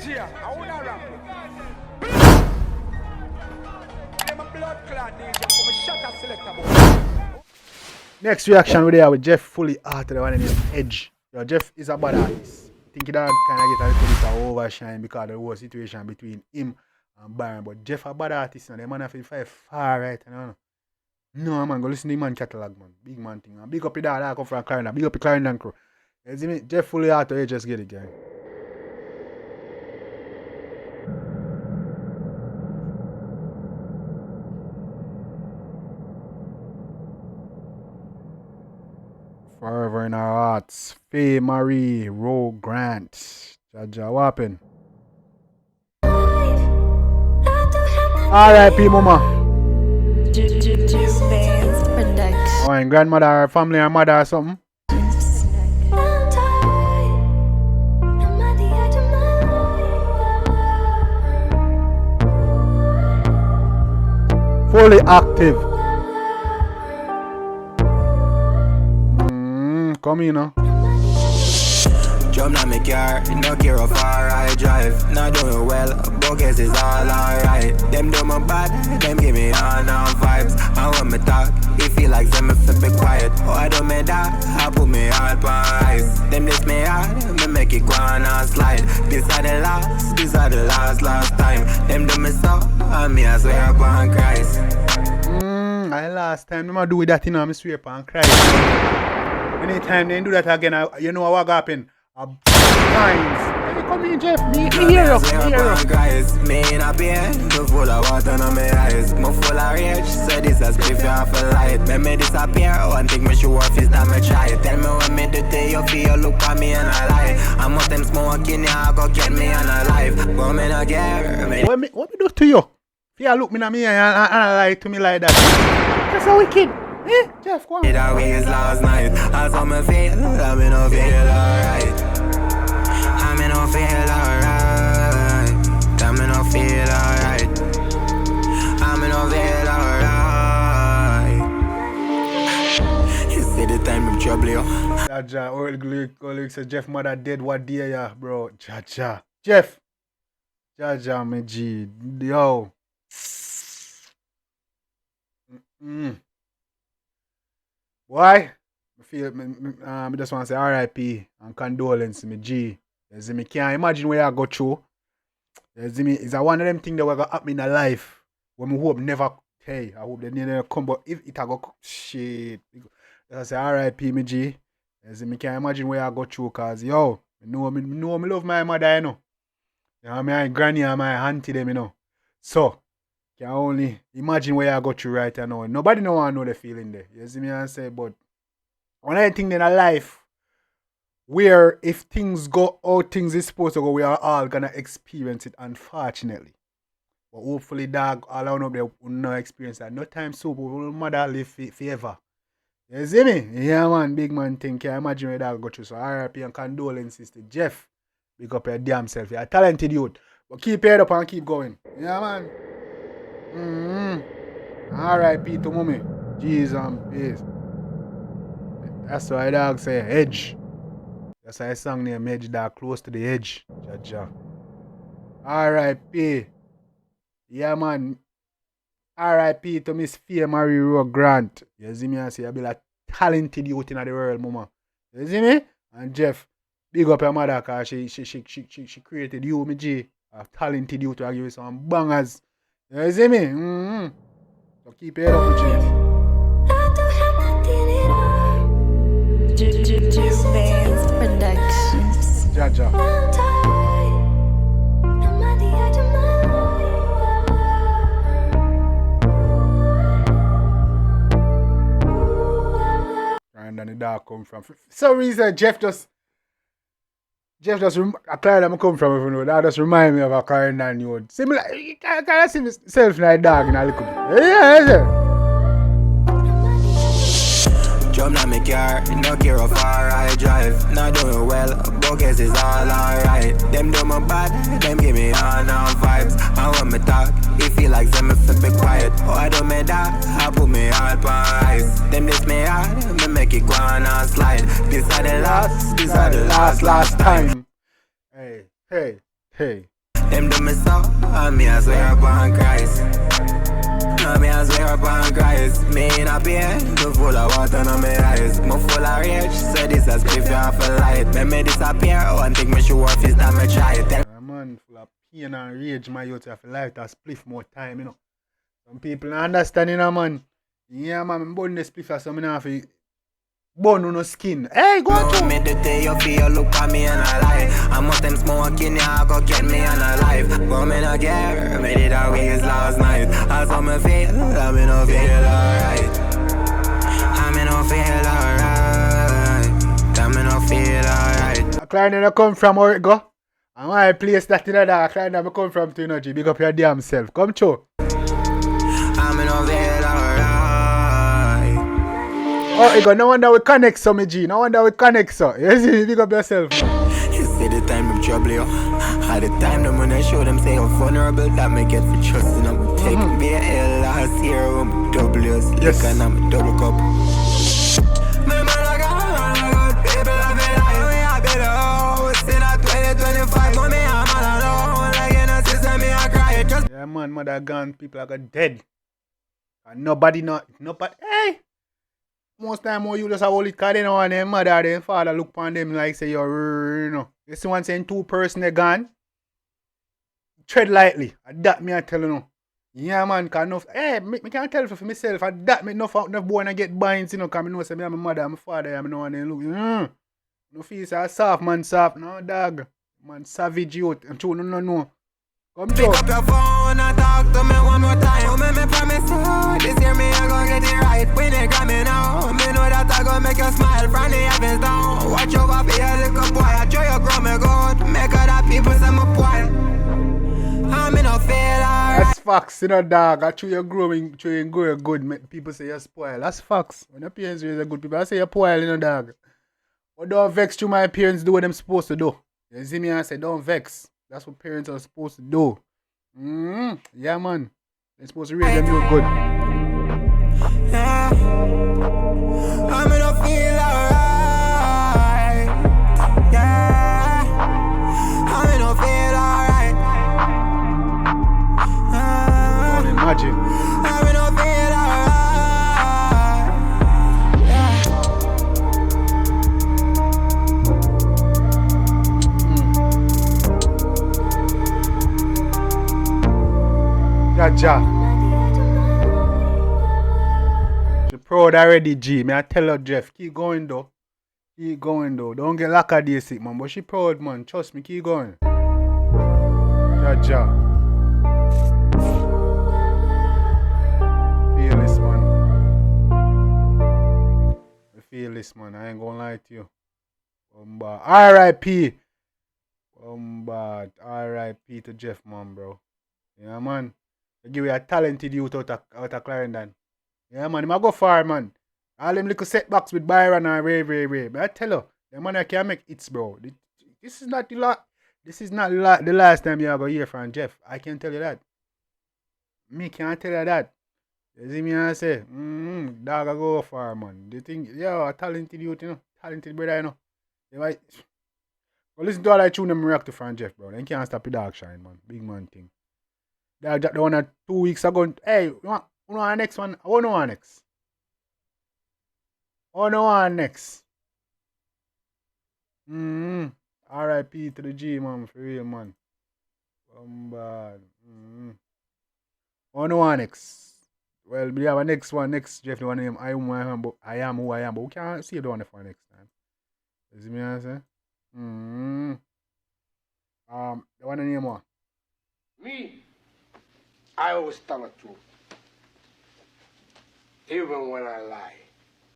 DJ, I wanna rap. I'm a blood clot DJ, I'm a shot selector. Next reaction we there with Jeff Fullyauto, the one named 𝐑𝐄𝐀𝐂𝐓𝐈𝐎𝐍. Yo, Jeff is a bad artist. I think he don't kind of get a little bit of overshine because of the whole situation between him and Byron. But Jeff a bad artist, and the man have to fight far right. You know? No man, go listen to the man catalog, man. Big man thing. Man. Big up your dad, I come from Clarendon. Big up your Clarendon crew. You see me? Jeff Fullyauto, you just get it, gang. Forever in our hearts. Faye Marie, Roe Grant. Jaja, what happened? R.I.P. Mama. Oh, and grandmother, her family, her mother or something? Fully active. Come in, no? Jump on my car, no care how far I drive. Not doing well, bogus is all alright. Them do my bad, them give me all vibes. And when me talk, it feel like them if be quiet. Oh, I do me that, I put me all on ice. Them this me hard, me make it go on and slide. These are the last time. Them do me so, and me I swear upon Christ. I last time, I do that, you know, I swear upon Christ. Anytime they do that again, you know what happen? Times. Hey, come in, Jeff. Me hear you. Me in a beer, too full of water on my eyes. Me full of rage, so this is if you have a light. When me disappear, one thing me show off is that me try. Tell me what me do to you, feel look at me and I lie. I'm out them smoking, yeah, go get me on a life. But me not care. What me do to you? Feel look me at me and lie to me like that. That's how wicked. Eh, Jeff, go on. It always last night. I saw me feel, I me no feel alright. I me no feel alright. I me no feel alright. I me no feel alright. You see the time of trouble, yo. Jaja, old says Jeff mother dead. What day, ya, bro? Jaja, Jeff. Jaja, me G, yo. Why? I just want to say R.I.P. and condolence me G. You see me can't imagine where I go through. You see me, it's one of them things that will happen in a life when we hope never. Hey, I hope they never come, but if it a go shit, I say R.I.P. me G. You see me can't imagine where I go through, cause yo, me love my mother, you know. You know, my granny and my auntie them, you know. So can only imagine where I go through right now. Nobody know want to know the feeling there. You see me and say, but one of the things in a life where if things go how things is supposed to go, we are all gonna experience it, unfortunately. But hopefully, dog, all I know they will not experience that. No time soon, but we'll mother live forever. You see me? Yeah, man, big man thing. Can imagine where that go through. So R.I.P. and condolences to Jeff. Big up your damn self. You're a talented youth. But keep your head up and keep going. Yeah, man. R.I.P. to mommy. Jesus and peace. That's why dog say 𝐑𝐄𝐀𝐂𝐓𝐈𝐎𝐍. That's why song name 𝐑𝐄𝐀𝐂𝐓𝐿 dog close to the edge. Jaja. R.I.P. Yeah man. R.I.P. to Miss Faye Marie Roe Grant. You see me and say you be like talented youth in the world, mama. You see me? And Jeff, big up your mother cause she created you, me G. A talented youth to give you some bangers. You see me? So keep it up, G. Jaja. And then the dog come from. For some reason, Jeff just a client I'm come from, you know, that just remind me of a client that you similar. Can I see myself like dog in a little bit? Yeah. Jump on my car, no care how far I drive. Not doing well, bogus is all alright. Them do my bad, them give me all vibes. And when me talk, it feel like them if be quiet. Oh, I do me that, I put me all on ice. Them this me hard, me make it go on and slide. These are the last time. Hey. Them do me so, and me I swear upon Christ. And me I swear upon Christ. Me in a pain, too full of water on my eyes. Me full of rage, so this a spliff you off a light. Make me disappear, one thing me sure if it's that me try it. Man, full of pain and rage, my youth have to light a spliff more time, you know. Some people don't understand, you know, man. Yeah, man, I'm born this spliff, so I'm not have to burn on no skin. Hey, go on, me the day you feel look at me and I lie. I'm out them smoking, yeah, go get me and I life. But me no care, me did a waste last night. As how me feel, I me no feel alright. I me no feel alright. I me no feel alright. A client that come from where it go. And why I place that in a client that come from to energy. Big up your damn self. Come true. I me no feel alright. Oh, you go, no wonder we connect so, me G. No wonder we connect so. You see, big up yourself, man. You see the time of trouble, yo. At the time them when I show them say how vulnerable that me get for trusting them. Taking me a L last year when I'm W's. Yes. Look and I'm a double cup. Me man, I got people have been like me, I better always in a 2025. Mommy, I'm all alone. Like in a system, me, I cry. Just Yeah, man, mother gone, people are got dead. And nobody, hey! Most time more you just have all it cause they know want their mother, their father look upon them like say you're, you know. You see one saying 2 person they gone. Tread lightly. That me I tell you no. Yeah man, cause enough, hey, me can't tell for myself. That me enough boy and I get binds, you know, cause I know say me and my mother and my father, I know want them look. No feel say soft man soft, no dog. Man savage youth. I'm true, no. Come pick through. up your phone and talk to me one more time. Oh, me promise you, this year me I gon' get it right. When they got me now, me know that I gon' make you smile from the heavens down. Watch over for your little boy, I show you grow me good. Make other people say me boy. I'm in a feel alright. That's facts, you know, dog. I chew you growing good. People say you're spoiled. That's facts. When your parents raise a good people, I say you're spoiled, you know, dog. But don't vex to my parents do what them supposed to do. You see me, I say don't vex. That's what parents are supposed to do. Yeah, man. They're supposed to raise them real good. Yeah. I'm in a feel alright. Yeah. I'm in a feel alright. Don't imagine. I'm in a feel alright. Ja. She proud already, G. May I tell her, Jeff, keep going though. Keep going though. Don't get lackadaisic, man. But she proud, man. Trust me, keep going. Ja. Feel this, man. I feel this, man. I ain't gonna lie to you. R.I.P. R.I.P. to Jeff, man, bro. Yeah, man. I give you a talented youth out of Clarendon. Yeah, man. I go far, man. All them little setbacks with Byron and Ray. But I tell you, the man I can make hits, bro. This is not the last time you're going to hear from Jeff. I can tell you that. Me can't tell you that. You see me I say, dog I go far, man. They think, yeah, a talented youth, you know. Talented brother, you know. You might... Well, listen to all I tune them react to from Jeff, bro. They can't stop the dog shine, man. Big man thing. The one 2 weeks ago. Hey, you want the next one? I want to know next. Next. R.I.P. to the G, man, for real, man. Bad. On next. Well, we have a next one. Next, Jeff, the one name I am who I am. But we can't see the one for next time. You see me answer? The one name what? Me, I always tell the truth. Even when I lie.